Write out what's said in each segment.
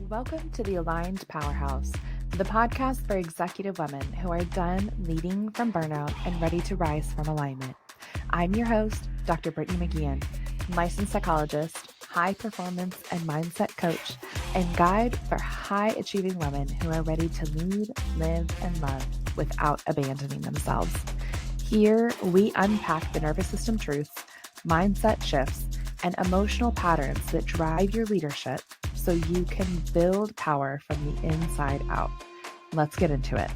Welcome to the Aligned Powerhouse, the podcast for executive women who are done leading from burnout and ready to rise from alignment. I'm your host, Dr. Brittany McGeehan, licensed psychologist, high performance and mindset coach, and guide for high achieving women who are ready to lead, live, and love without abandoning themselves. Here, we unpack the nervous system truths, mindset shifts, and emotional patterns that drive your leadership so you can build power from the inside out. Let's get into it.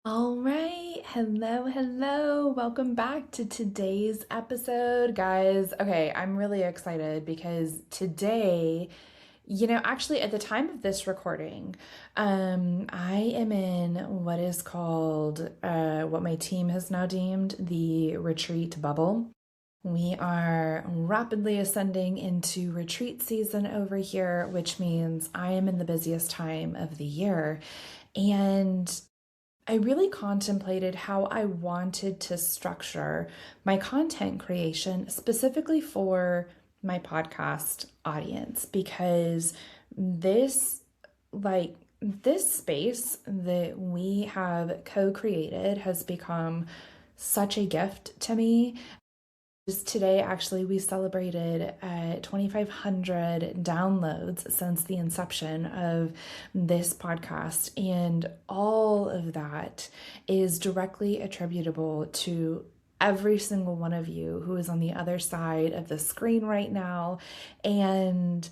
All right. Hello. Welcome back to today's episode, guys. Okay, I'm really excited because today, actually at the time of this recording, I am in what is called, what my team has now deemed the retreat bubble. We are rapidly ascending into retreat season over here, which means I am in the busiest time of the year. And I really contemplated how I wanted to structure my content creation specifically for my podcast audience, because this space that we have co-created has become such a gift to me. Today, actually, we celebrated 2,500 downloads since the inception of this podcast, and all of that is directly attributable to every single one of you who is on the other side of the screen right now. And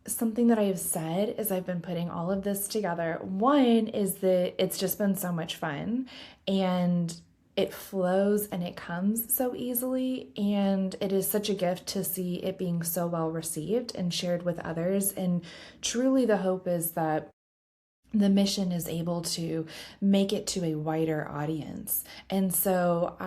something that I have said as I've been putting all of this together, one is that it's just been so much fun, and it flows and it comes so easily, and it is such a gift to see it being so well received and shared with others. And truly the hope is that the mission is able to make it to a wider audience. And so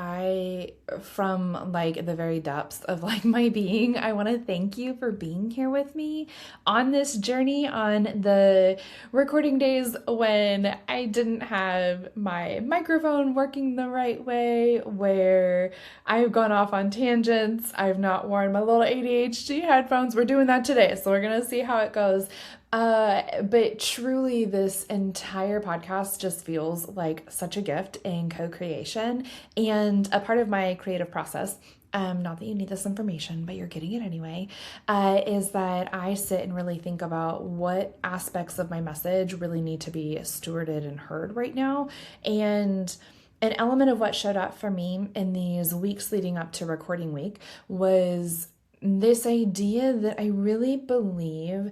from the very depths of my being, I want to thank you for being here with me on this journey on the recording days when I didn't have my microphone working the right way, where I've gone off on tangents. I've not worn my little ADHD headphones. We're doing that today, so we're going to see how it goes. But truly, this entire podcast just feels like such a gift in co-creation and a part of my creative process. Not that you need this information, but you're getting it anyway, is that I sit and really think about what aspects of my message really need to be stewarded and heard right now. And an element of what showed up for me in these weeks leading up to recording week was this idea that I really believe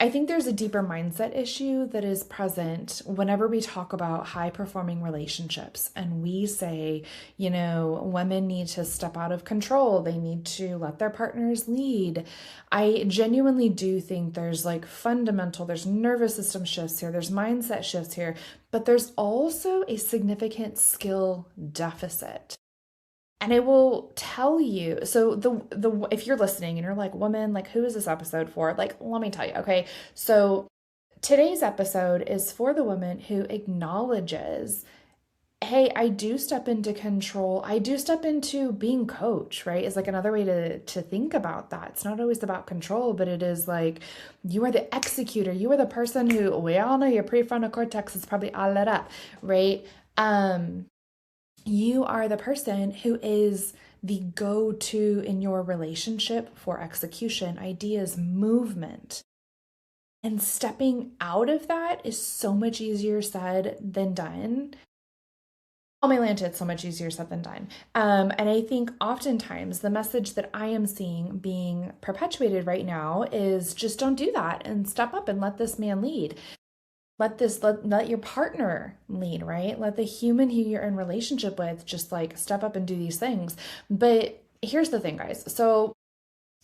I think there's a deeper mindset issue that is present whenever we talk about high-performing relationships, and we say, women need to step out of control. They need to let their partners lead. I genuinely do think there's there's nervous system shifts here, there's mindset shifts here, but there's also a significant skill deficit. And I will tell you, so if you're listening and you're like, woman, who is this episode for? Let me tell you, okay? So today's episode is for the woman who acknowledges, hey, I do step into control. I do step into being coach, right? Is another way to think about that. It's not always about control, but it is you are the executor. You are the person who, we all know your prefrontal cortex is probably all lit up, right? You are the person who is the go-to in your relationship for execution, ideas, movement. And stepping out of that is so much easier said than done. On my land, it's so much easier said than done. And I think oftentimes the message that I am seeing being perpetuated right now is just don't do that and step up and let this man lead. Let your partner lead, right? Let the human who you're in relationship with just step up and do these things. But here's the thing, guys.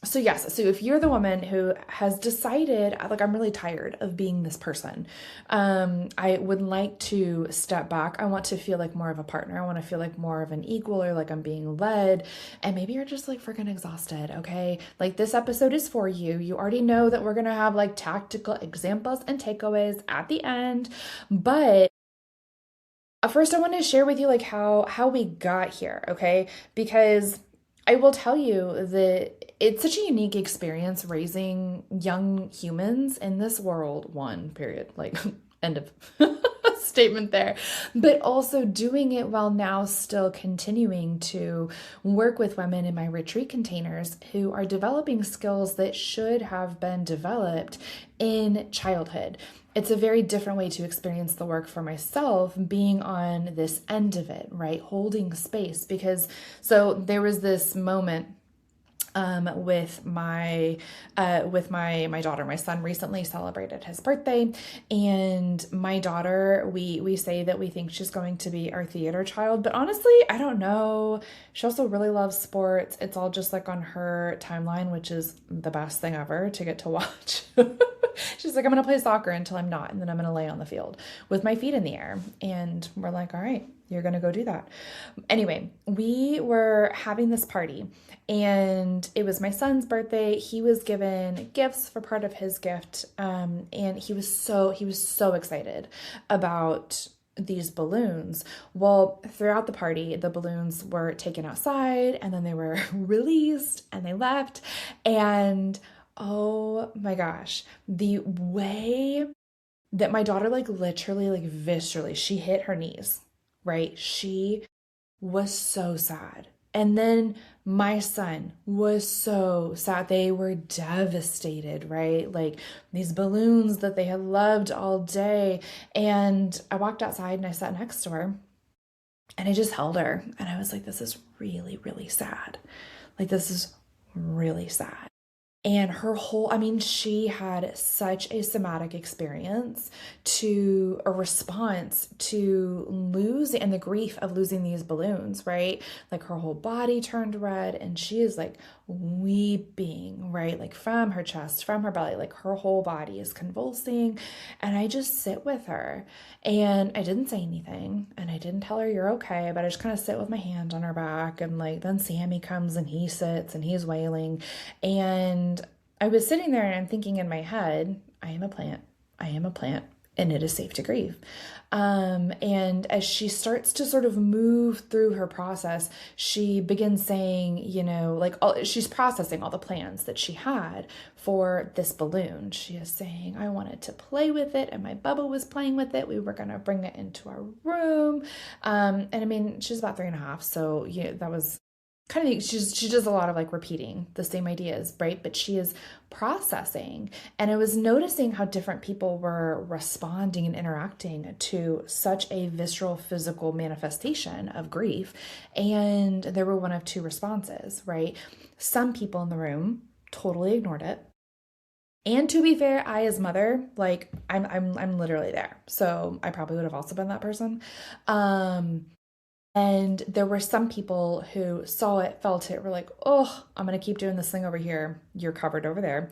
So yes, so if you're the woman who has decided, I'm really tired of being this person, I would like to step back. I want to feel like more of a partner. I want to feel like more of an equal, or I'm being led. And maybe you're just freaking exhausted, okay? This episode is for you. You already know that we're going to have tactical examples and takeaways at the end. But first, I want to share with you how we got here, okay? Because I will tell you that it's such a unique experience raising young humans in this world, one period, like end of statement there, but also doing it while now still continuing to work with women in my retreat containers who are developing skills that should have been developed in childhood. It's a very different way to experience the work for myself, being on this end of it, right? Holding space. Because so there was this moment with my daughter. My son recently celebrated his birthday, and my daughter, we say that we think she's going to be our theater child, but honestly, I don't know. She also really loves sports. It's all just like on her timeline, which is the best thing ever to get to watch. She's like, I'm going to play soccer until I'm not, and then I'm going to lay on the field with my feet in the air. And we're like, all right, you're going to go do that. Anyway, we were having this party, and it was my son's birthday. He was given gifts for part of his gift. And he was so excited about these balloons. Well, throughout the party, the balloons were taken outside, and then they were released, and they left. And oh my gosh, the way that my daughter, like literally, like viscerally, she hit her knees, right? She was so sad. And then my son was so sad. They were devastated, right? Like these balloons that they had loved all day. And I walked outside and I sat next to her, and I just held her. And I was like, this is really, really sad. Like, this is really sad. And her whole, I mean, she had such a somatic experience to a response to losing and the grief of losing these balloons, right? Like her whole body turned red, and she is like weeping, right? Like from her chest, from her belly, like her whole body is convulsing. And I just sit with her, and I didn't say anything, and I didn't tell her you're okay, but I just kind of sit with my hand on her back. And like, then Sammy comes and he sits and he's wailing. And I was sitting there and I'm thinking in my head, I am a plant, and it is safe to grieve. And as she starts to sort of move through her process, she begins saying, you know, like she's processing all the plans that she had for this balloon. She is saying, I wanted to play with it, and my Bubba was playing with it. We were going to bring it into our room. And I mean, she's about 3.5. So yeah, that was kind of, she does a lot of like repeating the same ideas, right? But she is processing. And I was noticing how different people were responding and interacting to such a visceral physical manifestation of grief. And there were one of two responses, right? Some people in the room totally ignored it. And to be fair, I as mother, like I'm literally there. So I probably would have also been that person. And there were some people who saw it, felt it, were like, oh, I'm going to keep doing this thing over here. You're covered over there.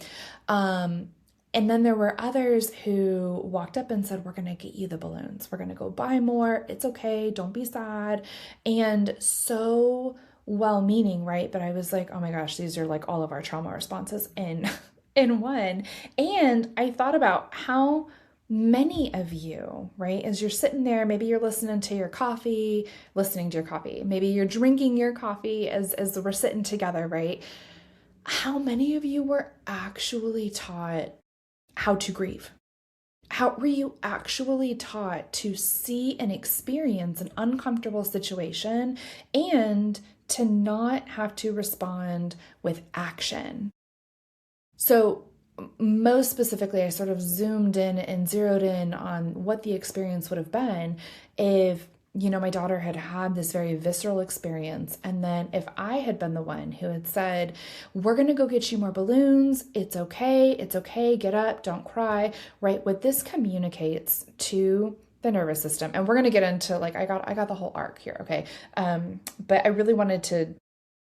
And then there were others who walked up and said, we're going to get you the balloons. We're going to go buy more. It's okay. Don't be sad. And so well-meaning, right? But I was like, oh my gosh, these are like all of our trauma responses in one. And I thought about how many of you, right, as you're sitting there, maybe you're listening to your coffee, maybe you're drinking your coffee as we're sitting together, right? How many of you were actually taught how to grieve? How were you actually taught to see and experience an uncomfortable situation and to not have to respond with action? So most specifically, I sort of zoomed in and zeroed in on what the experience would have been if, you know, my daughter had had this very visceral experience. And then if I had been the one who had said, we're going to go get you more balloons. It's okay. Get up. Don't cry. Right. What this communicates to the nervous system. And we're going to get into like, I got the whole arc here. Okay. But I really wanted to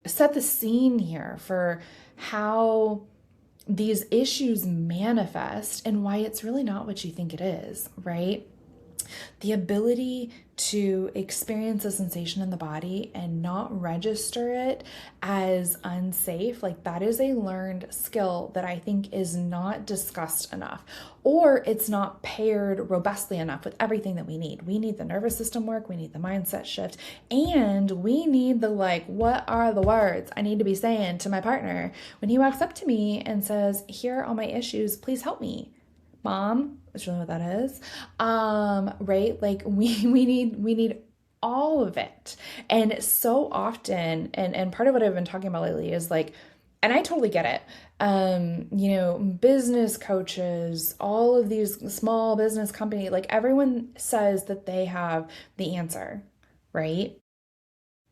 set the scene here for how these issues manifest and why it's really not what you think it is, right? The ability to experience a sensation in the body and not register it as unsafe, like that is a learned skill that I think is not discussed enough, or it's not paired robustly enough with everything that we need. We need the nervous system work, we need the mindset shift, and we need the what are the words I need to be saying to my partner when he walks up to me and says, here are all my issues, please help me. Mom, that's really what that is. Right? Like we need all of it. And so often, and part of what I've been talking about lately is and I totally get it. Business coaches, all of these small business company, everyone says that they have the answer, right?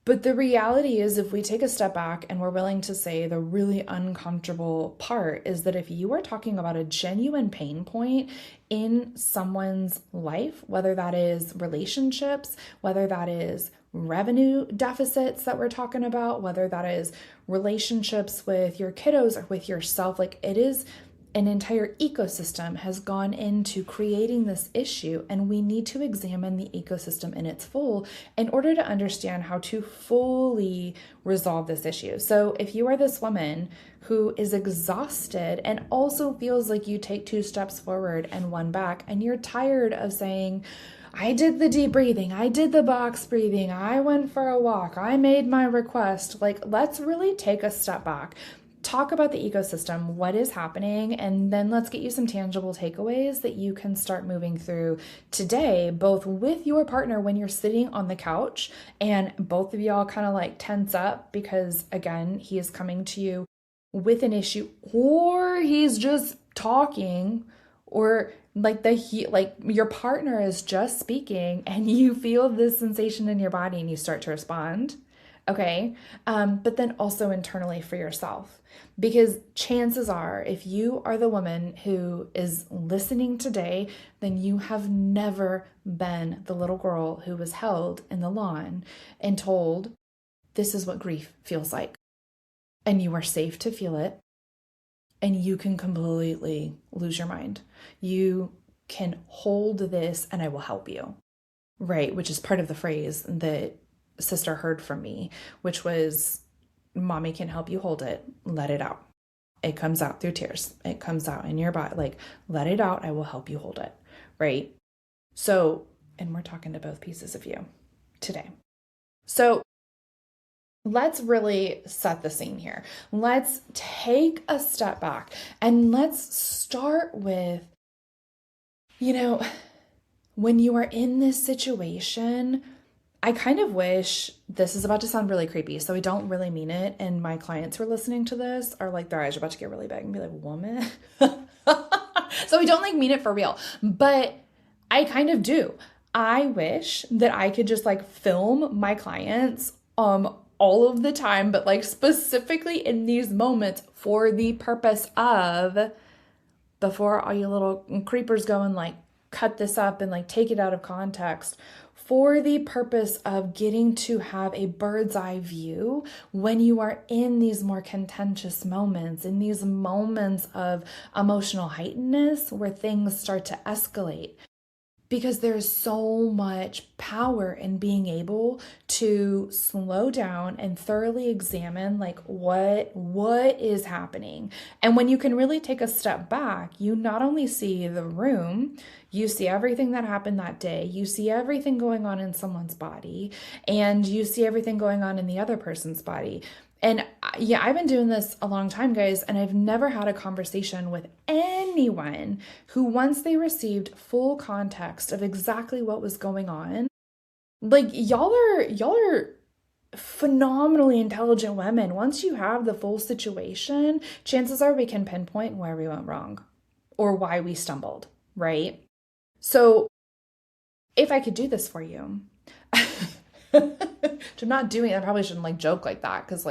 But the reality is, if we take a step back and we're willing to say the really uncomfortable part is that if you are talking about a genuine pain point in someone's life, whether that is relationships, whether that is revenue deficits that we're talking about, whether that is relationships with your kiddos or with yourself, it is an entire ecosystem has gone into creating this issue, and we need to examine the ecosystem in its full in order to understand how to fully resolve this issue. So if you are this woman who is exhausted and also feels like you take 2 steps forward and 1 back, and you're tired of saying, I did the deep breathing, I did the box breathing, I went for a walk, I made my request, let's really take a step back. Talk about the ecosystem, what is happening, and then let's get you some tangible takeaways that you can start moving through today, both with your partner when you're sitting on the couch and both of y'all kind of tense up because, again, he is coming to you with an issue, or he's just talking, or your partner is just speaking and you feel this sensation in your body and you start to respond. Okay. But then also internally for yourself, because chances are if you are the woman who is listening today, then you have never been the little girl who was held in the lawn and told, this is what grief feels like. And you are safe to feel it. And you can completely lose your mind. You can hold this and I will help you. Right. Which is part of the phrase that sister heard from me, which was, mommy can help you hold it. Let it out. It comes out through tears. It comes out in your body. Let it out. I will help you hold it. Right. So, and we're talking to both pieces of you today. So let's really set the scene here. Let's take a step back and let's start with, when you are in this situation, I kind of wish, this is about to sound really creepy, so I don't really mean it. And my clients who are listening to this are their eyes are about to get really big and be like, woman. So I don't mean it for real, but I kind of do. I wish that I could just film my clients all of the time, but specifically in these moments for the purpose of, before all you little creepers go and cut this up and take it out of context, for the purpose of getting to have a bird's eye view when you are in these more contentious moments, in these moments of emotional heightenedness where things start to escalate. Because there's so much power in being able to slow down and thoroughly examine what is happening. And when you can really take a step back, you not only see the room, you see everything that happened that day, you see everything going on in someone's body, and you see everything going on in the other person's body. And yeah, I've been doing this a long time, guys, and I've never had a conversation with anyone who, once they received full context of exactly what was going on, y'all are phenomenally intelligent women. Once you have the full situation, chances are we can pinpoint where we went wrong or why we stumbled, right? So if I could do this for you, which I'm not doing, I probably shouldn't joke like that because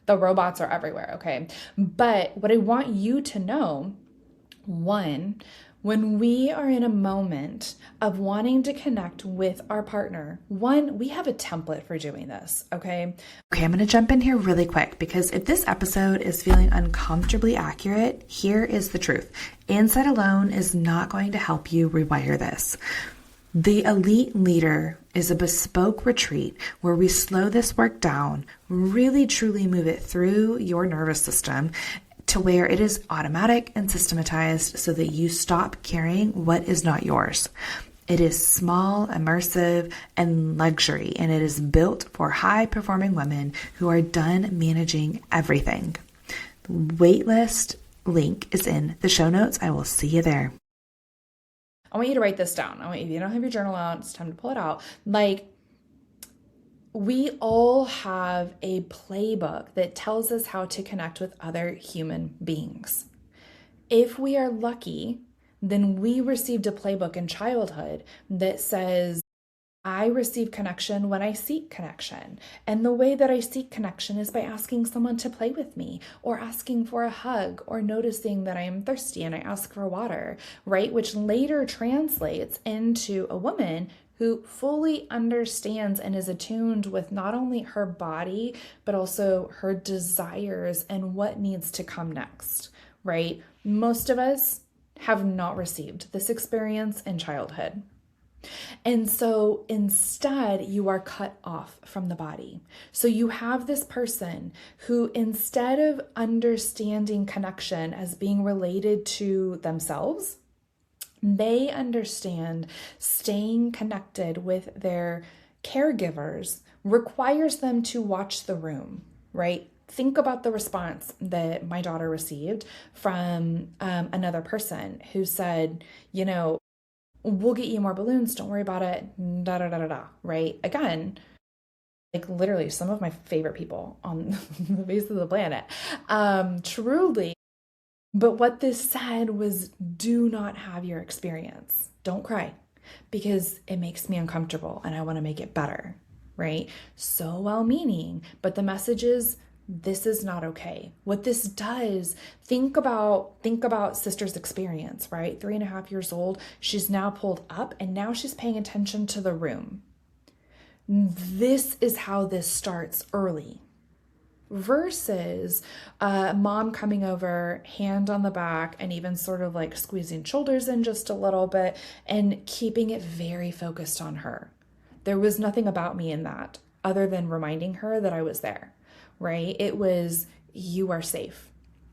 the robots are everywhere, okay? But what I want you to know, one, when we are in a moment of wanting to connect with our partner, one, we have a template for doing this, okay? Okay, I'm going to jump in here really quick because if this episode is feeling uncomfortably accurate, here is the truth. Insight alone is not going to help you rewire this. The Elite Leader is a bespoke retreat where we slow this work down, really truly move it through your nervous system to where it is automatic and systematized so that you stop carrying what is not yours. It is small, immersive, and luxury, and it is built for high-performing women who are done managing everything. The waitlist link is in the show notes. I will see you there. I want you to write this down. If you don't have your journal out, it's time to pull it out. We all have a playbook that tells us how to connect with other human beings. If we are lucky, then we received a playbook in childhood that says, I receive connection when I seek connection. And the way that I seek connection is by asking someone to play with me, or asking for a hug, or noticing that I am thirsty and I ask for water, right? Which later translates into a woman who fully understands and is attuned with not only her body, but also her desires and what needs to come next, right? Most of us have not received this experience in childhood. And so instead, you are cut off from the body. So you have this person who, instead of understanding connection as being related to themselves, they understand staying connected with their caregivers requires them to watch the room, right? Think about the response that my daughter received from another person who said, we'll get you more balloons. Don't worry about it. Da, da, da, da, da. Right? Again, literally some of my favorite people on the face of the planet. Truly. But what this said was, do not have your experience. Don't cry, because it makes me uncomfortable and I want to make it better. Right? So well-meaning, but the message is, this is not okay. What this does, think about sister's experience, right? 3.5 years old. She's now pulled up and now she's paying attention to the room. This is how this starts early. Versus mom coming over, hand on the back, and even sort of squeezing shoulders in just a little bit and keeping it very focused on her. There was nothing about me in that other than reminding her that I was there. Right? It was, you are safe.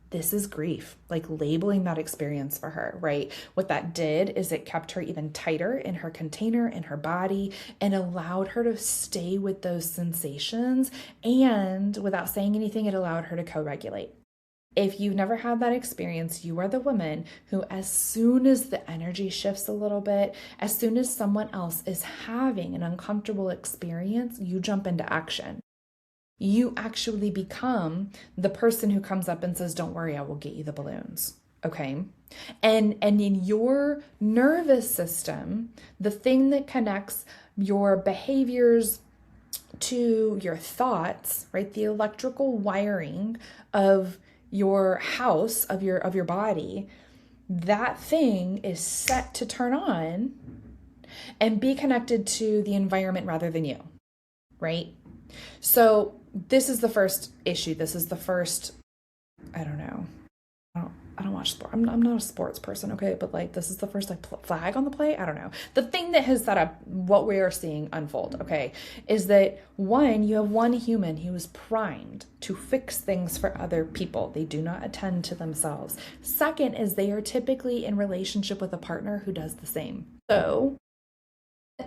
This is grief, labeling that experience for her, right? What that did is it kept her even tighter in her container, in her body, and allowed her to stay with those sensations. And without saying anything, it allowed her to co-regulate. If you've never had that experience, you are the woman who, as soon as the energy shifts a little bit, as soon as someone else is having an uncomfortable experience, you jump into action. You actually become the person who comes up and says, don't worry, I will get you the balloons. Okay. And in your nervous system, the thing that connects your behaviors to your thoughts, right? The electrical wiring of your house, of your body, that thing is set to turn on and be connected to the environment rather than you, right? So this is the first issue. This is the first, I don't know. I don't watch sport. I'm not a sports person, okay? But this is the first flag on the play. I don't know. The thing that has set up what we are seeing unfold, okay, is that one, you have one human who is primed to fix things for other people. They do not attend to themselves. Second is they are typically in relationship with a partner who does the same. So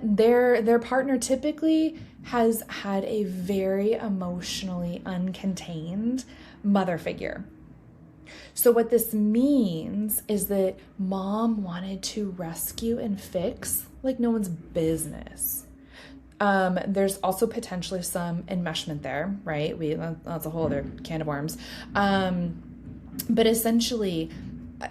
their partner typically has had a very emotionally uncontained mother figure. So what this means is that mom wanted to rescue and fix like no one's business. There's also potentially some enmeshment there, right? That's a whole other can of worms. But essentially,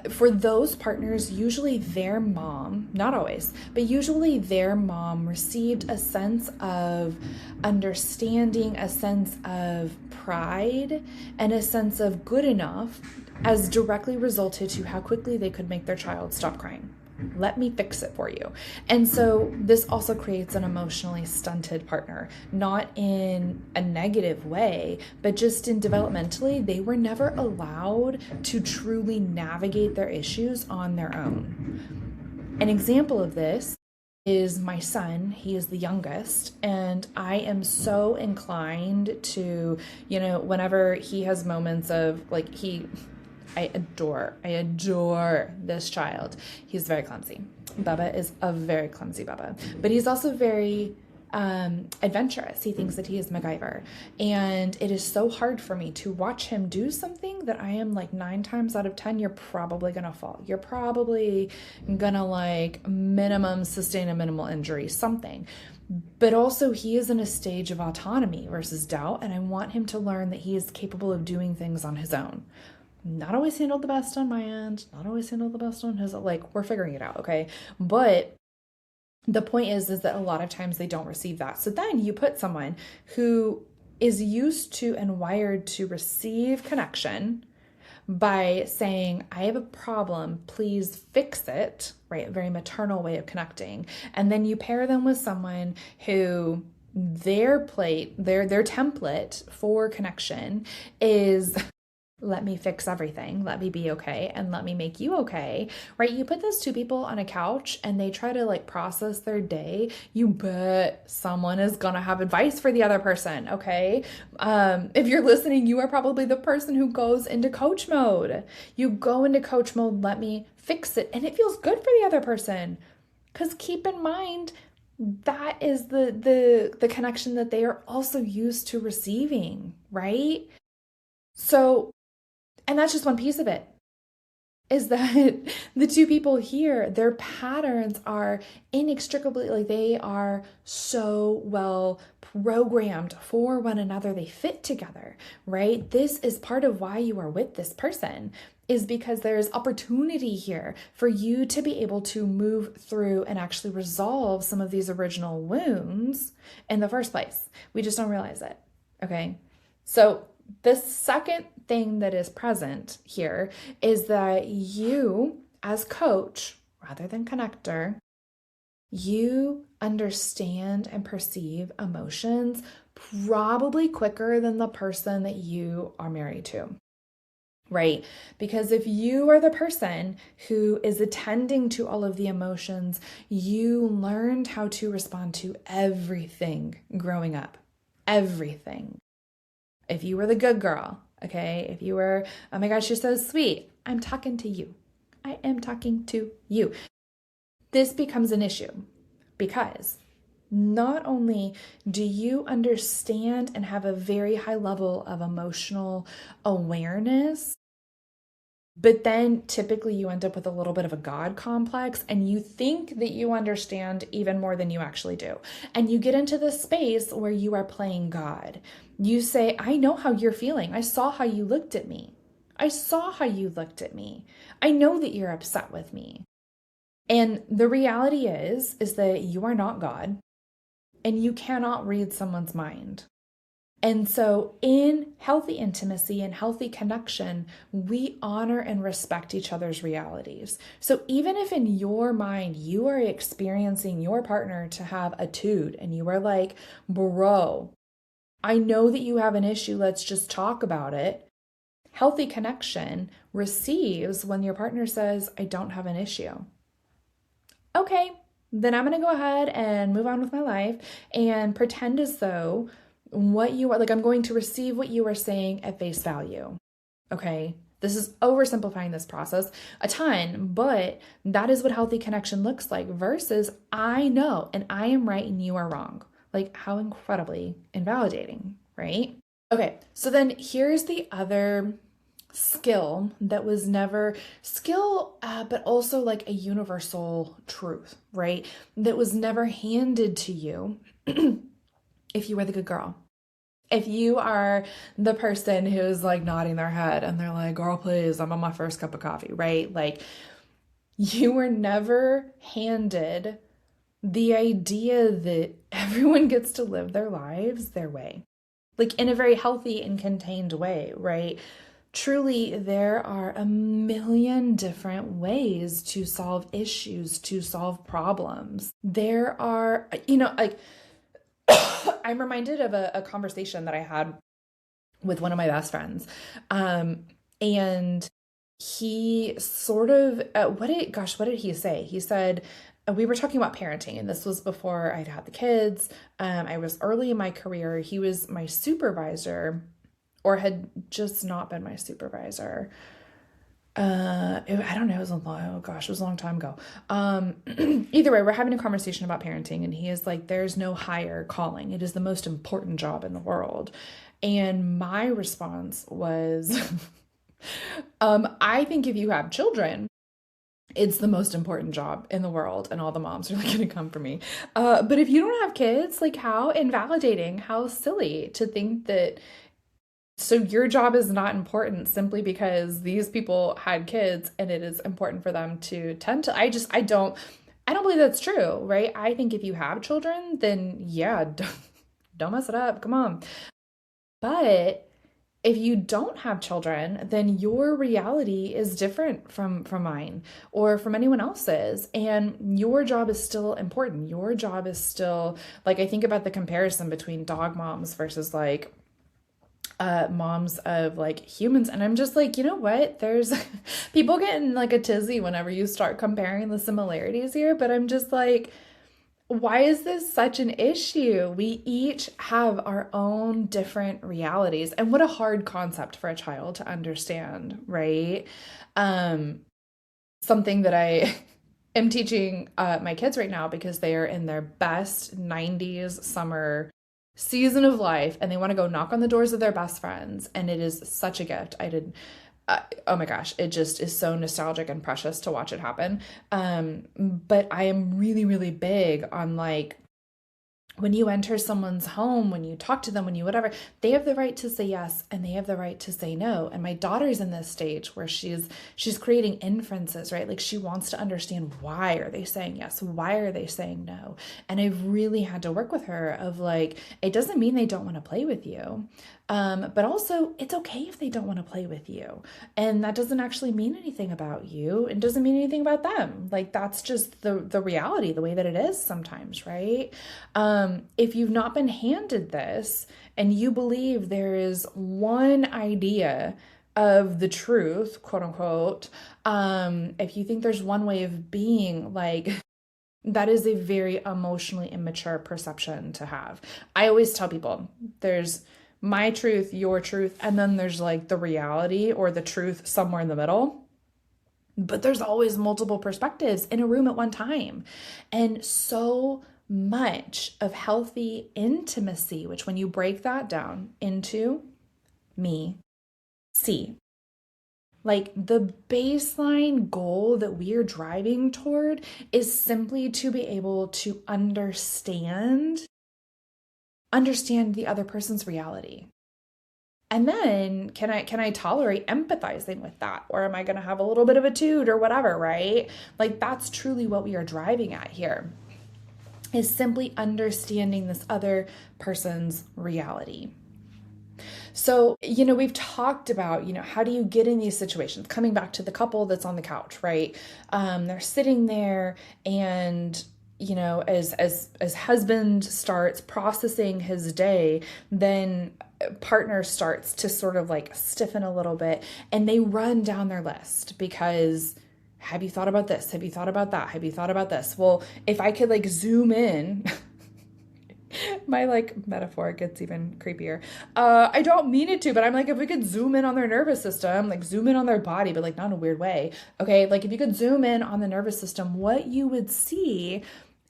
for those partners, usually their mom, not always, but usually their mom received a sense of understanding, a sense of pride, and a sense of good enough as directly resulted to how quickly they could make their child stop crying. Let me fix it for you. And so this also creates an emotionally stunted partner, not in a negative way, but just in developmentally, they were never allowed to truly navigate their issues on their own. An example of this is my son. He is the youngest, and I am so inclined to, whenever he has moments of like I adore this child. He's very clumsy. Bubba is a very clumsy Bubba, but he's also very adventurous. He thinks that he is MacGyver, and it is so hard for me to watch him do something that I am like 9 times out of 10, you're probably gonna fall. You're probably gonna like minimum sustain a minimal injury, something. But also he is in a stage of autonomy versus doubt, and I want him to learn that he is capable of doing things on his own. Not always handled the best on my end, not always handled the best on his, like, we're figuring it out, okay? But the point is that a lot of times they don't receive that. So then you put someone who is used to and wired to receive connection by saying, I have a problem, please fix it, right? A very maternal way of connecting. And then you pair them with someone who their template for connection is let me fix everything, let me be okay, and let me make you okay, right? You put those two people on a couch and they try to like process their day, you bet someone is gonna have advice for the other person, okay? If you're listening, you are probably the person who goes into coach mode. You go into coach mode, let me fix it, and it feels good for the other person. Because keep in mind, that is the connection that they are also used to receiving, right? So, and that's just one piece of it, is that the two people here, their patterns are inextricably, like they are so well programmed for one another. They fit together, right? This is part of why you are with this person, is because there's opportunity here for you to be able to move through and actually resolve some of these original wounds in the first place. We just don't realize it, okay? So the second thing that is present here is that you, as coach, rather than connector, you understand and perceive emotions probably quicker than the person that you are married to, right? Because if you are the person who is attending to all of the emotions, you learned how to respond to everything growing up, everything. If you were the good girl, okay? If you were, oh my gosh, you're so sweet, I'm talking to you. I am talking to you. This becomes an issue because not only do you understand and have a very high level of emotional awareness, but then typically you end up with a little bit of a God complex and you think that you understand even more than you actually do. And you get into this space where you are playing God. You say, I know how you're feeling. I saw how you looked at me. I saw how you looked at me. I know that you're upset with me. And the reality is that you are not God and you cannot read someone's mind. And so in healthy intimacy and healthy connection, we honor and respect each other's realities. So even if in your mind, you are experiencing your partner to have a toot and you are like, bro, I know that you have an issue. Let's just talk about it. Healthy connection receives when your partner says, I don't have an issue. Okay, then I'm going to go ahead and move on with my life and pretend as though what you are, like I'm going to receive what you are saying at face value. Okay, this is oversimplifying this process a ton, but that is what healthy connection looks like versus I know and I am right and you are wrong. Like how incredibly invalidating, right? Okay, so then here's the other skill that was never but also like a universal truth, right? That was never handed to you if you were the good girl. If you are the person who's like nodding their head and they're like, girl, please, I'm on my first cup of coffee, right? Like you were never handed the idea that everyone gets to live their lives their way, like in a very healthy and contained way, right? Truly, there are a million different ways to solve issues, to solve problems. There are, like, I'm reminded of a conversation that I had with one of my best friends. And he sort of, what did he say? He said, we were talking about parenting, and this was before I'd had the kids. I was early in my career. He was my supervisor, or had just not been my supervisor. I don't know, it was it was a long time ago. Either way, we're having a conversation about parenting, and he is like, there's no higher calling. It is the most important job in the world. And my response was, I think if you have children, it's the most important job in the world, and all the moms are like going to come for me. But if you don't have kids, like, how invalidating, how silly to think that, so your job is not important simply because these people had kids and it is important for them to tend to. I don't believe that's true, right? I think if you have children, then yeah, don't mess it up. Come on. But if you don't have children, then your reality is different from mine or from anyone else's. And your job is still important. Your job is still, like, I think about the comparison between dog moms versus like moms of like humans. And I'm just like, you know what? There's people getting like a tizzy whenever you start comparing the similarities here. But I'm just like, why is this such an issue? We each have our own different realities. And what a hard concept for a child to understand, right? Something that I am teaching my kids right now, because they are in their best 90s summer season of life, and they want to go knock on the doors of their best friends. And it is such a gift. Oh my gosh, it just is so nostalgic and precious to watch it happen. But I am really, really big on, like, when you enter someone's home, when you talk to them, when you whatever, they have the right to say yes and they have the right to say no. And my daughter's in this stage where she's creating inferences, right? Like, she wants to understand, why are they saying yes? Why are they saying no? And I've really had to work with her of like, it doesn't mean they don't want to play with you. But also, it's okay if they don't want to play with you. And that doesn't actually mean anything about you. It doesn't mean anything about them. Like, that's just the reality, the way that it is sometimes, right? If you've not been handed this and you believe there is one idea of the truth, quote unquote, if you think there's one way of being, like, that is a very emotionally immature perception to have. I always tell people there's my truth, your truth, and then there's like the reality or the truth somewhere in the middle. But there's always multiple perspectives in a room at one time. And so much of healthy intimacy, which when you break that down into me, see, like, the baseline goal that we are driving toward is simply to be able to understand the other person's reality. And then can I tolerate empathizing with that? Or am I going to have a little bit of a toot or whatever, right? Like, that's truly what we are driving at here, is simply understanding this other person's reality. So, we've talked about, how do you get in these situations? Coming back to the couple that's on the couch, right? They're sitting there, and as husband starts processing his day, then partner starts to sort of like stiffen a little bit, and they run down their list because, have you thought about this? Have you thought about that? Have you thought about this? Well, if I could like zoom in, my like metaphor gets even creepier. I don't mean it to, but I'm like, if we could zoom in on their nervous system, like zoom in on their body, but like not in a weird way. Okay. Like, if you could zoom in on the nervous system, what you would see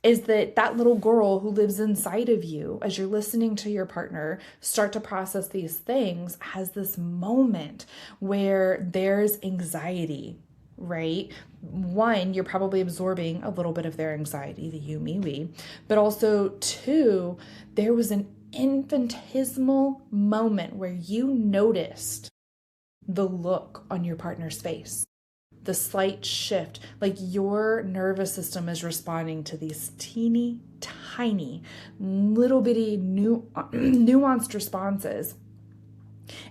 is that little girl who lives inside of you, as you're listening to your partner start to process these things, has this moment where there's anxiety, right? One, you're probably absorbing a little bit of their anxiety, the you, me, we, but also two, there was an infinitesimal moment where you noticed the look on your partner's face, the slight shift, like your nervous system is responding to these teeny tiny little bitty nuanced responses.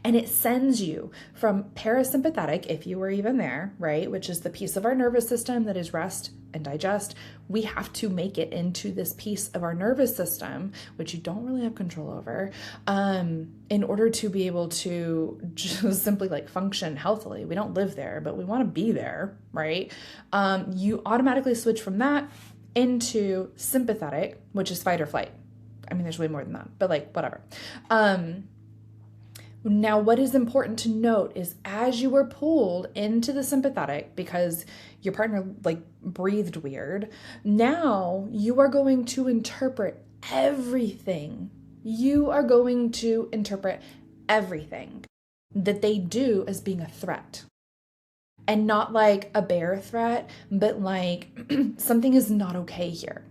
And it sends you from parasympathetic, if you were even there, right? Which is the piece of our nervous system that is rest and digest. We have to make it into this piece of our nervous system, which you don't really have control over, in order to be able to just simply like function healthily. We don't live there, but we want to be there, right? You automatically switch from that into sympathetic, which is fight or flight. I mean, there's way more than that, but like, whatever. Now, what is important to note is as you were pulled into the sympathetic because your partner like breathed weird, now you are going to interpret everything. You are going to interpret everything that they do as being a threat. And not like a bear threat, but like something is not okay here.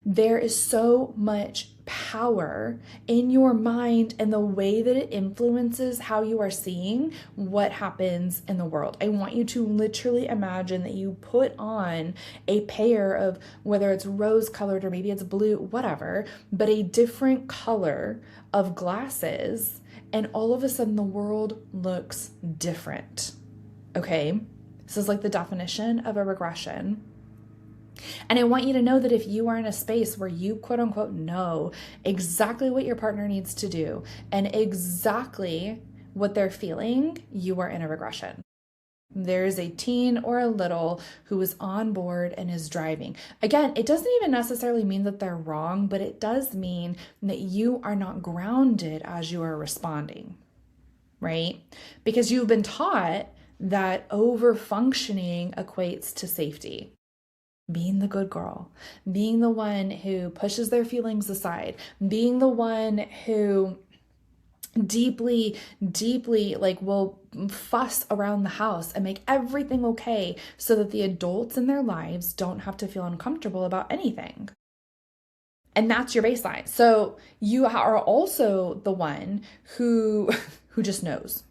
There is so much power in your mind and the way that it influences how you are seeing what happens in the world. I want you to literally imagine that you put on a pair of, whether it's rose colored or maybe it's blue, whatever, but a different color of glasses, and all of a sudden the world looks different. Okay? This is like the definition of a regression. And I want you to know that if you are in a space where you quote unquote know exactly what your partner needs to do and exactly what they're feeling, you are in a regression. There is a teen or a little who is on board and is driving. Again, it doesn't even necessarily mean that they're wrong, but it does mean that you are not grounded as you are responding, right? Because you've been taught that overfunctioning equates to safety. Being the good girl, being the one who pushes their feelings aside, being the one who deeply like will fuss around the house and make everything okay so that the adults in their lives don't have to feel uncomfortable about anything. And that's your baseline. So you are also the one who just knows.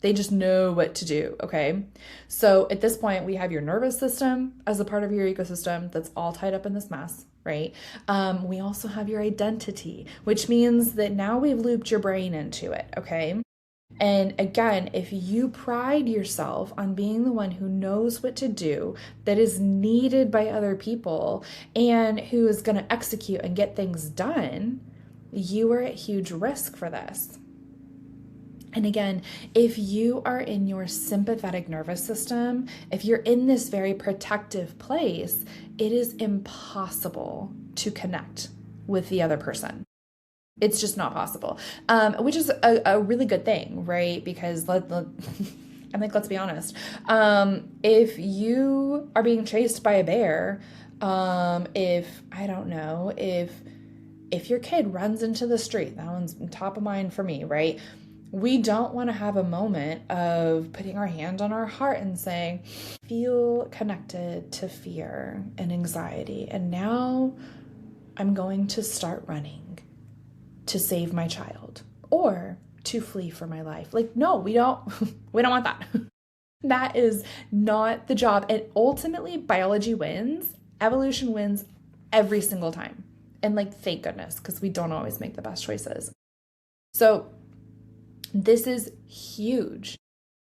They just know what to do, okay? So at this point, we have your nervous system as a part of your ecosystem that's all tied up in this mess, right? We also have your identity, which means that now we've looped your brain into it, okay? And again, if you pride yourself on being the one who knows what to do, that is needed by other people, and who is going to execute and get things done, you are at huge risk for this. And again, if you are in your sympathetic nervous system, if you're in this very protective place, it is impossible to connect with the other person. It's just not possible, which is a really good thing, right? Because let's be honest. If you are being chased by a bear, if your kid runs into the street, that one's top of mind for me, right? We don't want to have a moment of putting our hand on our heart and saying, feel connected to fear and anxiety. And now I'm going to start running to save my child or to flee for my life. Like, no, we don't want that. That is not the job. And ultimately biology wins, evolution wins every single time. And like, thank goodness, because we don't always make the best choices. So this is huge.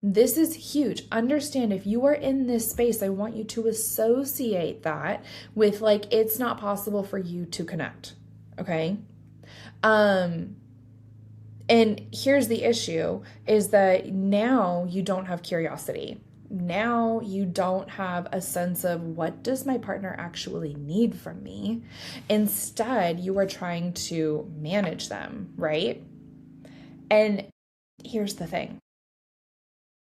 This is huge. Understand, if you are in this space, I want you to associate that with like, it's not possible for you to connect. Okay. And here's the issue is that now you don't have curiosity. Now you don't have a sense of what does my partner actually need from me? Instead, you are trying to manage them, right? And here's the thing,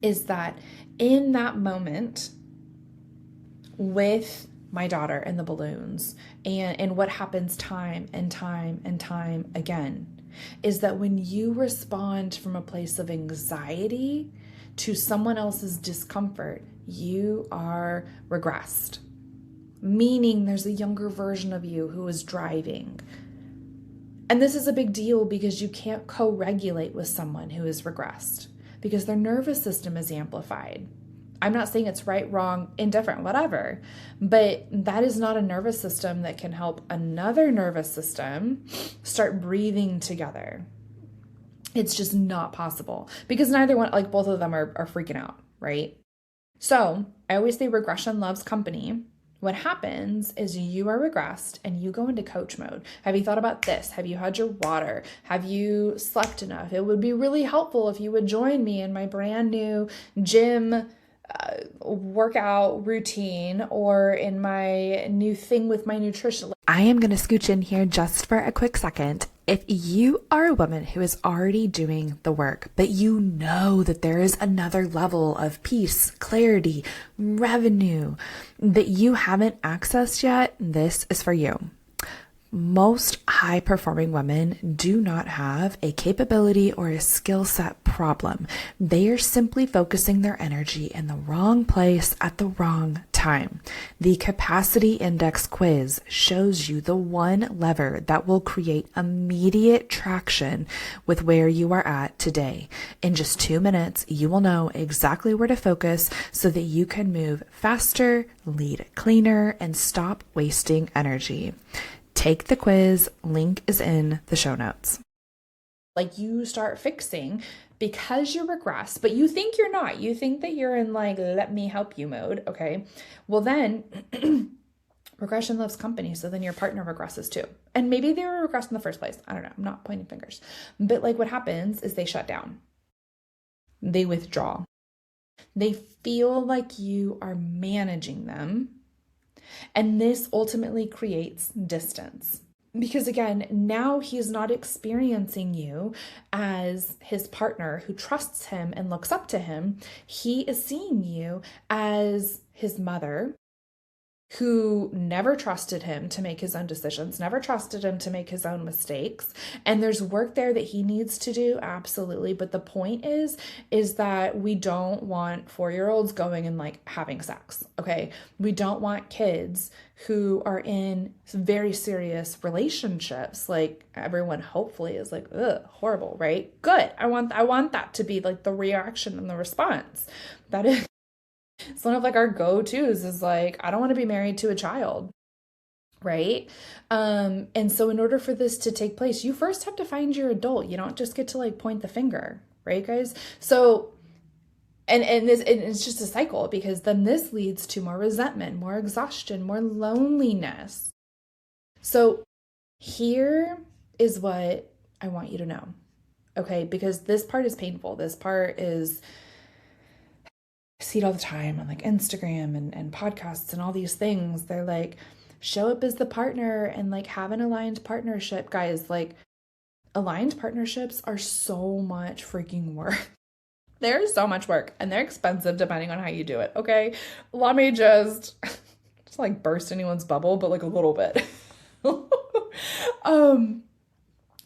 is that in that moment with my daughter and the balloons and what happens time and time and time again, is that when you respond from a place of anxiety to someone else's discomfort, you are regressed. Meaning there's a younger version of you who is driving. And this is a big deal because you can't co-regulate with someone who is regressed because their nervous system is amplified. I'm not saying it's right, wrong, indifferent, whatever, but that is not a nervous system that can help another nervous system start breathing together. It's just not possible because neither one, like both of them are freaking out, right? So I always say regression loves company. What happens is you are regressed and you go into coach mode. Have you thought about this? Have you had your water? Have you slept enough? It would be really helpful if you would join me in my brand new gym workout routine or in my new thing with my nutrition. I am going to scooch in here just for a quick second. If you are a woman who is already doing the work, but you know that there is another level of peace, clarity, revenue that you haven't accessed yet, this is for you. Most high-performing women do not have a capability or a skill set problem. They are simply focusing their energy in the wrong place at the wrong time. The Capacity Index quiz shows you the one lever that will create immediate traction with where you are at today. In just 2 minutes, you will know exactly where to focus so that you can move faster, lead cleaner, and stop wasting energy. Take the quiz, link is in the show notes. Like you start fixing because you regress, but you think you're not. You think that you're in like, let me help you mode. Okay. Well, then regression loves company. So then your partner regresses too. And maybe they were regressed in the first place. I don't know. I'm not pointing fingers, but like what happens is they shut down. They withdraw. They feel like you are managing them. And this ultimately creates distance because again, now he's not experiencing you as his partner who trusts him and looks up to him. He is seeing you as his mother who never trusted him to make his own decisions, never trusted him to make his own mistakes. And there's work there that he needs to do. Absolutely. But the point is that we don't want 4-year-olds going and like having sex. Okay. We don't want kids who are in very serious relationships. Like everyone hopefully is like, ugh, horrible, right? Good. I want that to be like the reaction and the response. That is, it's one of like our go-tos is like, I don't want to be married to a child. Right. And so in order for this to take place, you first have to find your adult. You don't just get to like point the finger. Right, guys? So, and it's just a cycle because then this leads to more resentment, more exhaustion, more loneliness. So here is what I want you to know. Okay. Because this part is painful. This part is, I see it all the time on like Instagram and podcasts and all these things. They're like, show up as the partner and like have an aligned partnership. Guys, like aligned partnerships are so much freaking work. They're so much work and they're expensive depending on how you do it. Okay. Let me just like burst anyone's bubble, but like a little bit.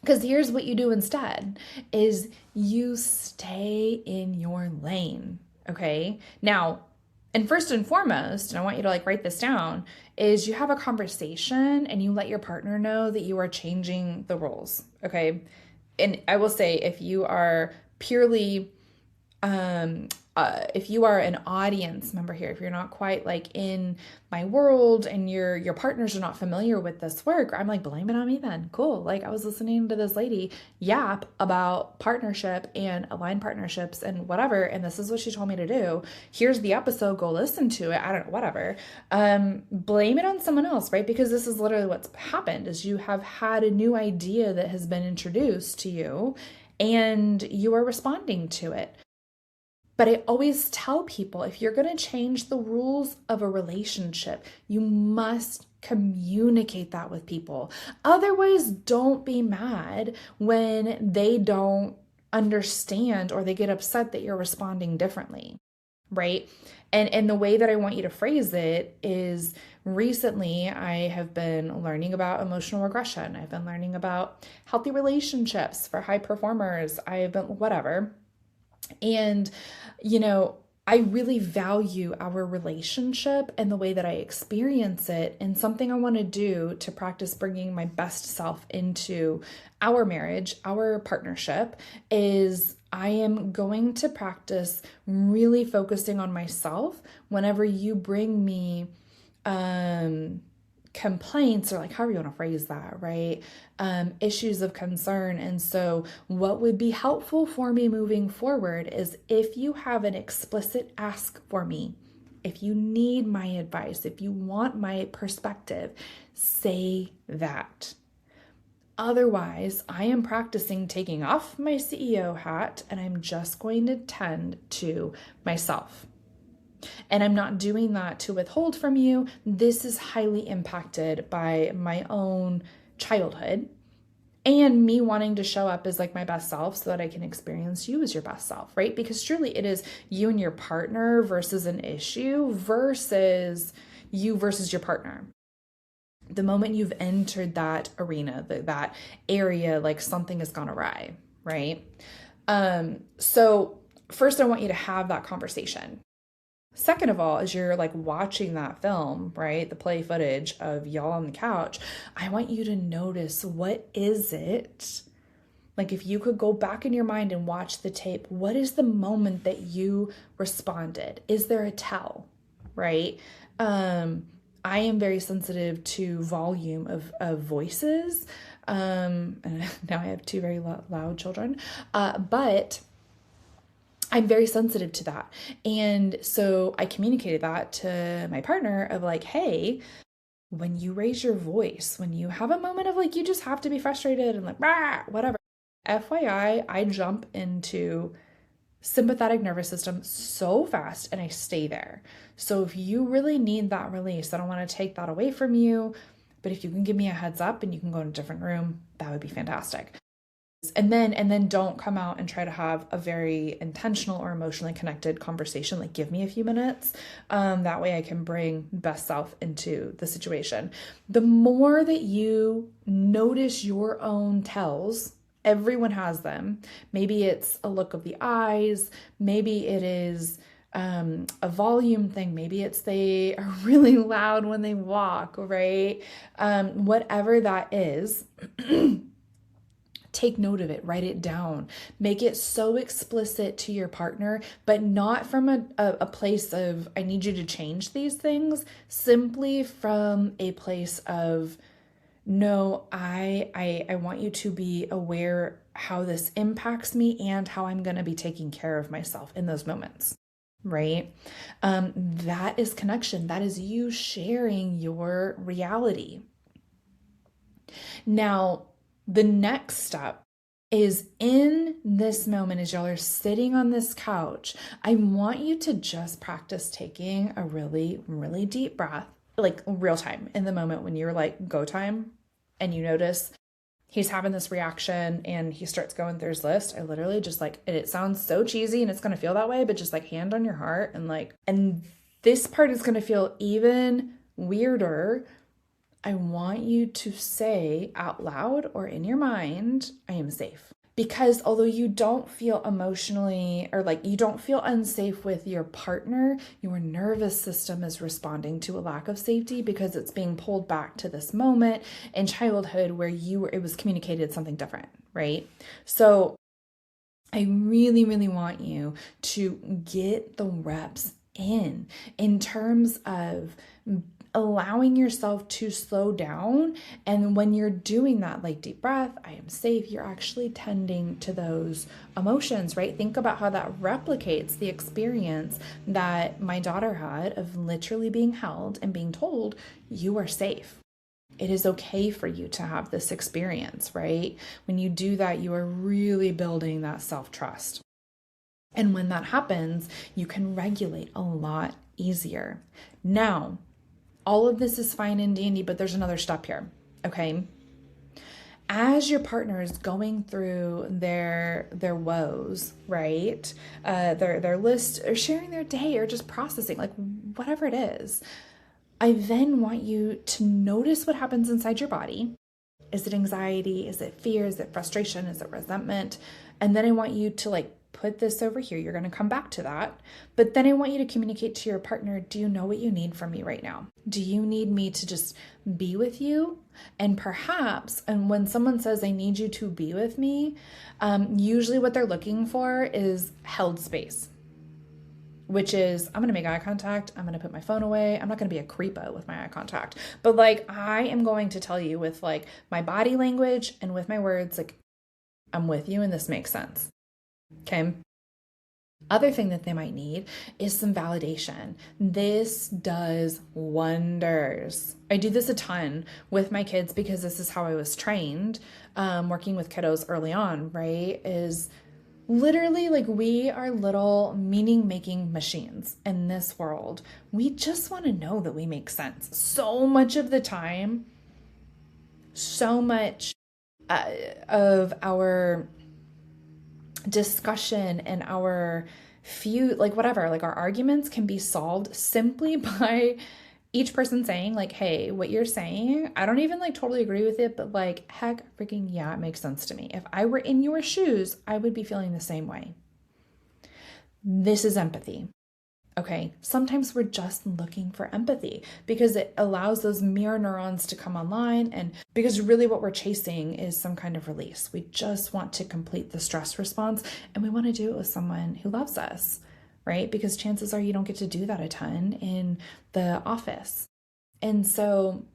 Because here's what you do instead is you stay in your lane. Okay. Now, and first and foremost, and I want you to like write this down, is you have a conversation and you let your partner know that you are changing the rules. Okay. And I will say, if you are purely, if you are an audience member here, if you're not quite like in my world and your partners are not familiar with this work, I'm like, blame it on me then. Cool. Like I was listening to this lady yap about partnership and aligned partnerships and whatever. And this is what she told me to do. Here's the episode. Go listen to it. I don't know, whatever. Blame it on someone else, right? Because this is literally what's happened is you have had a new idea that has been introduced to you and you are responding to it. But I always tell people, if you're going to change the rules of a relationship, you must communicate that with people. Otherwise, don't be mad when they don't understand or they get upset that you're responding differently, right? And the way that I want you to phrase it is, recently I have been learning about emotional regression. I've been learning about healthy relationships for high performers. I've been whatever. And, you know, I really value our relationship and the way that I experience it. And something I want to do to practice bringing my best self into our marriage, our partnership, is I am going to practice really focusing on myself whenever you bring me complaints, or like however you want to phrase that, right? Issues of concern. And so what would be helpful for me moving forward is if you have an explicit ask for me, if you need my advice, if you want my perspective, say that. Otherwise, I am practicing taking off my CEO hat and I'm just going to tend to myself. And I'm not doing that to withhold from you. This is highly impacted by my own childhood and me wanting to show up as like my best self so that I can experience you as your best self, right? Because truly it is you and your partner versus an issue versus you versus your partner. The moment you've entered that arena, that area, like something has gone awry, right? So first I want you to have that conversation. Second of all, as you're like watching that film, right, the play footage of y'all on the couch, I want you to notice, what is it? Like if you could go back in your mind and watch the tape, what is the moment that you responded? Is there a tell, right? I am very sensitive to volume of voices. And now I have two very loud children, but I'm very sensitive to that. And so I communicated that to my partner of like, hey, when you raise your voice, when you have a moment of like, you just have to be frustrated and like, rah, whatever. FYI, I jump into sympathetic nervous system so fast and I stay there. So if you really need that release, I don't want to take that away from you, but if you can give me a heads up and you can go in a different room, that would be fantastic. And then don't come out and try to have a very intentional or emotionally connected conversation. Like, give me a few minutes. That way I can bring best self into the situation. The more that you notice your own tells, everyone has them. Maybe it's a look of the eyes. Maybe it is a volume thing. Maybe it's they are really loud when they walk, right? Whatever that is, take note of it, write it down, make it so explicit to your partner, but not from a place of, I need you to change these things, simply from a place of, no, I want you to be aware how this impacts me and how I'm going to be taking care of myself in those moments, right? That is connection. That is you sharing your reality. Now, the next step is in this moment, as y'all are sitting on this couch, I want you to just practice taking a really, really deep breath, like real time in the moment when you're like go time and you notice he's having this reaction and he starts going through his list. I literally just like, and it sounds so cheesy and it's going to feel that way, but just like hand on your heart and like, and this part is going to feel even weirder. I want you to say out loud or in your mind, I am safe. Because although you don't feel emotionally or like you don't feel unsafe with your partner, your nervous system is responding to a lack of safety because it's being pulled back to this moment in childhood where it was communicated something different, right? So I really, really want you to get the reps in terms of allowing yourself to slow down. And when you're doing that, like deep breath, I am safe, you're actually tending to those emotions, right? Think about how that replicates the experience that my daughter had of literally being held and being told, you are safe. It is okay for you to have this experience, right? When you do that, you are really building that self-trust. And when that happens, you can regulate a lot easier. Now, all of this is fine and dandy, but there's another step here, okay? As your partner is going through their woes, right? Their list or sharing their day or just processing, like whatever it is, I then want you to notice what happens inside your body. Is it anxiety? Is it fear? Is it frustration? Is it resentment? And then I want you to like put this over here. You're going to come back to that. But then I want you to communicate to your partner, do you know what you need from me right now? Do you need me to just be with you? And perhaps, and when someone says, I need you to be with me, usually what they're looking for is held space, which is, I'm going to make eye contact. I'm going to put my phone away. I'm not going to be a creepo with my eye contact, but like, I am going to tell you with like my body language and with my words, like I'm with you and this makes sense. Okay. Other thing that they might need is some validation. This does wonders. I do this a ton with my kids because this is how I was trained, working with kiddos early on, right? Is Literally, like, we are little meaning making machines in this world. We just want to know that we make sense. So much of the time, so much of our discussion and our feud, like whatever, like our arguments can be solved simply by each person saying, like, hey, what you're saying, I don't even like totally agree with it, but like, heck freaking yeah, it makes sense to me. If I were in your shoes, I would be feeling the same way. This is empathy. Okay, sometimes we're just looking for empathy because it allows those mirror neurons to come online. And because really what we're chasing is some kind of release. We just want to complete the stress response, and we want to do it with someone who loves us, right? Because chances are you don't get to do that a ton in the office. And so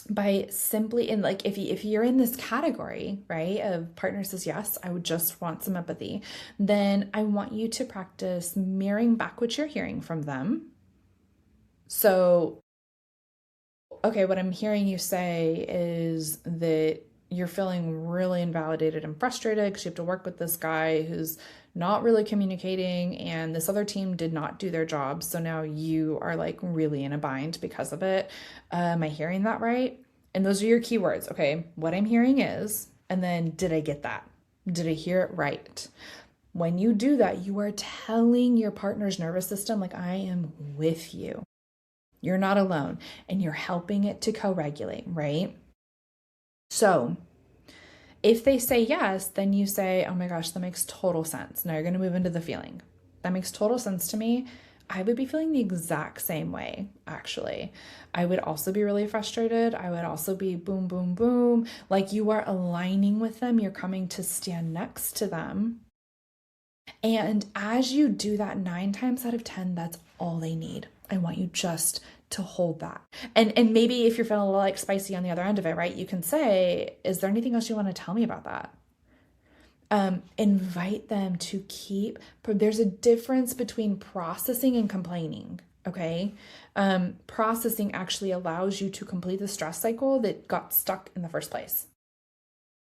by simply, and like if you're in this category, right, of partner says yes, I would just want some empathy, then I want you to practice mirroring back what you're hearing from them. So okay, what I'm hearing you say is that you're feeling really invalidated and frustrated because you have to work with this guy who's not really communicating, and this other team did not do their job. So now you are like really in a bind because of it. Am I hearing that right? And those are your keywords. Okay, what I'm hearing is, and then did I get that? Did I hear it right? When you do that, you are telling your partner's nervous system, like, I am with you. You're not alone, and you're helping it to co-regulate, right? So if they say yes, then you say, oh my gosh, that makes total sense. Now you're going to move into the feeling. That makes total sense to me. I would be feeling the exact same way, actually. I would also be really frustrated. I would also be boom, boom, boom. Like you are aligning with them. You're coming to stand next to them. And as you do that 9 times out of 10, that's all they need. I want you just to hold that. And maybe if you're feeling a little like spicy on the other end of it, right, you can say, is there anything else you want to tell me about that? Invite them to keep, there's a difference between processing and complaining. Okay. Processing actually allows you to complete the stress cycle that got stuck in the first place.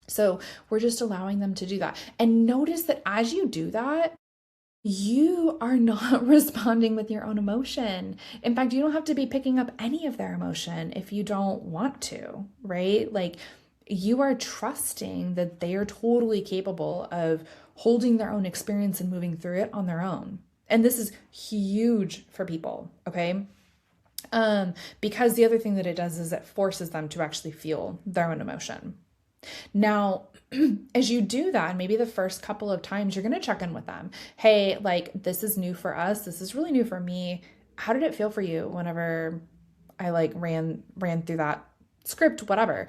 So we're just allowing them to do that. And notice that as you do that, you are not responding with your own emotion. In fact, you don't have to be picking up any of their emotion if you don't want to, right? Like you are trusting that they are totally capable of holding their own experience and moving through it on their own. And this is huge for people, okay? Because the other thing that it does is it forces them to actually feel their own emotion. Now, as you do that, maybe the first couple of times you're going to check in with them. Hey, like this is new for us. This is really new for me. How did it feel for you whenever I like ran through that script, whatever?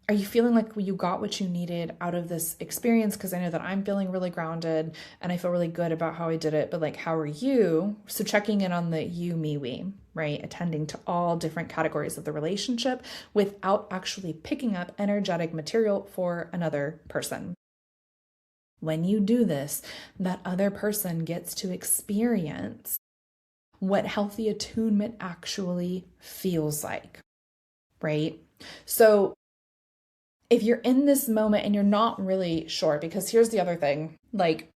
Are you feeling like you got what you needed out of this experience? Because I know that I'm feeling really grounded and I feel really good about how I did it, but like, how are you? So checking in on the you, me, we, right? Attending to all different categories of the relationship without actually picking up energetic material for another person. When you do this, that other person gets to experience what healthy attunement actually feels like, right? So if you're in this moment and you're not really sure, because here's the other thing, like,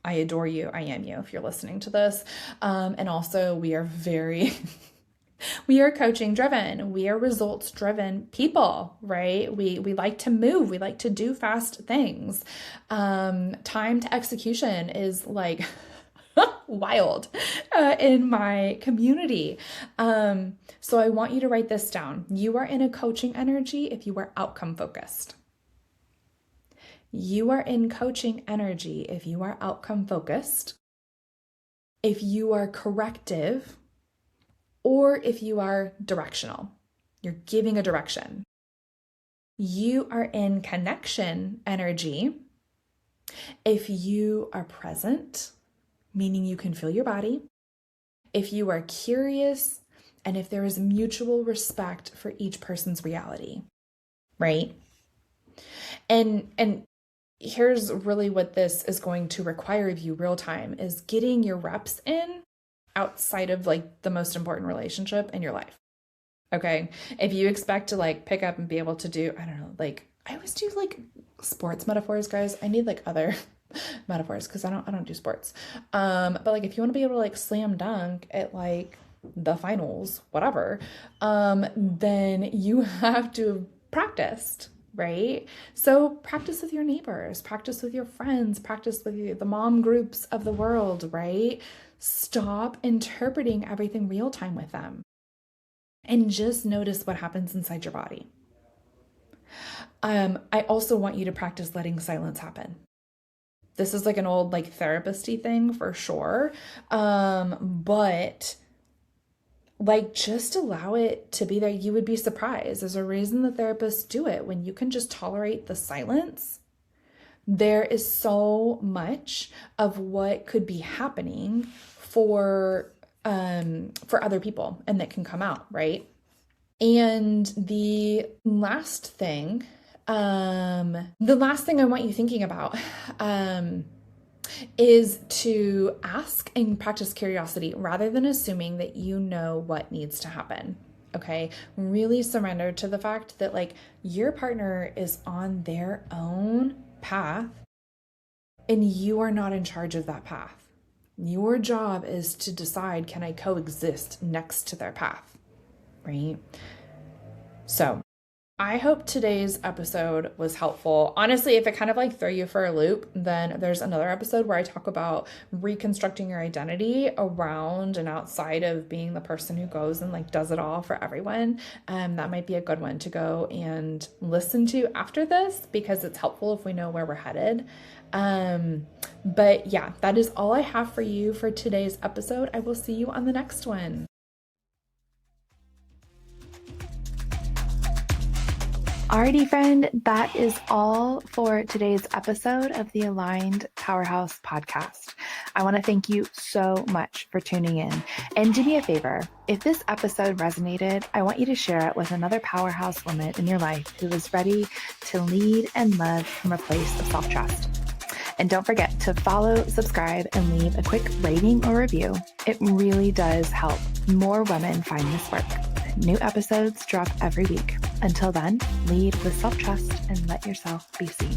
I adore you. I am you if you're listening to this. And also we are we are coaching driven. We are results driven people, right? We like to move. We like to do fast things. Time to execution is like wild in my community. So I want you to write this down. You are in a coaching energy if you are outcome focused. You are in coaching energy if you are outcome focused, if you are corrective, or if you are directional. You're giving a direction. You are in connection energy if you are present, meaning you can feel your body, if you are curious, and if there is mutual respect for each person's reality, right? And here's really what this is going to require of you real time is getting your reps in outside of like the most important relationship in your life. Okay. If you expect to like pick up and be able to do, I don't know, like I always do like sports metaphors, guys. I need like other metaphors because I don't do sports. But like if you want to be able to like slam dunk at like the finals, whatever, then you have to have practiced, right? So practice with your neighbors, practice with your friends, practice with the mom groups of the world, right? Stop interpreting everything real time with them and just notice what happens inside your body. I also want you to practice letting silence happen. This is like an old like therapist-y thing for sure. But like just allow it to be there. You would be surprised. There's a reason the therapists do it. When you can just tolerate the silence, there is so much of what could be happening for other people and that can come out, right? And the last thing I want you thinking about is to ask and practice curiosity rather than assuming that you know what needs to happen. Okay, really surrender to the fact that like your partner is on their own path and you are not in charge of that path. Your job is to decide, can I coexist next to their path, right? So I hope today's episode was helpful. Honestly, if it kind of like throw you for a loop, then there's another episode where I talk about reconstructing your identity around and outside of being the person who goes and like does it all for everyone. That might be a good one to go and listen to after this because it's helpful if we know where we're headed. But yeah, that is all I have for you for today's episode. I will see you on the next one. Alrighty, friend, that is all for today's episode of the Aligned Powerhouse podcast. I want to thank you so much for tuning in. And do me a favor, if this episode resonated, I want you to share it with another powerhouse woman in your life who is ready to lead and love from a place of self-trust. And don't forget to follow, subscribe, and leave a quick rating or review. It really does help more women find this work. New episodes drop every week. Until then, lead with self-trust and let yourself be seen.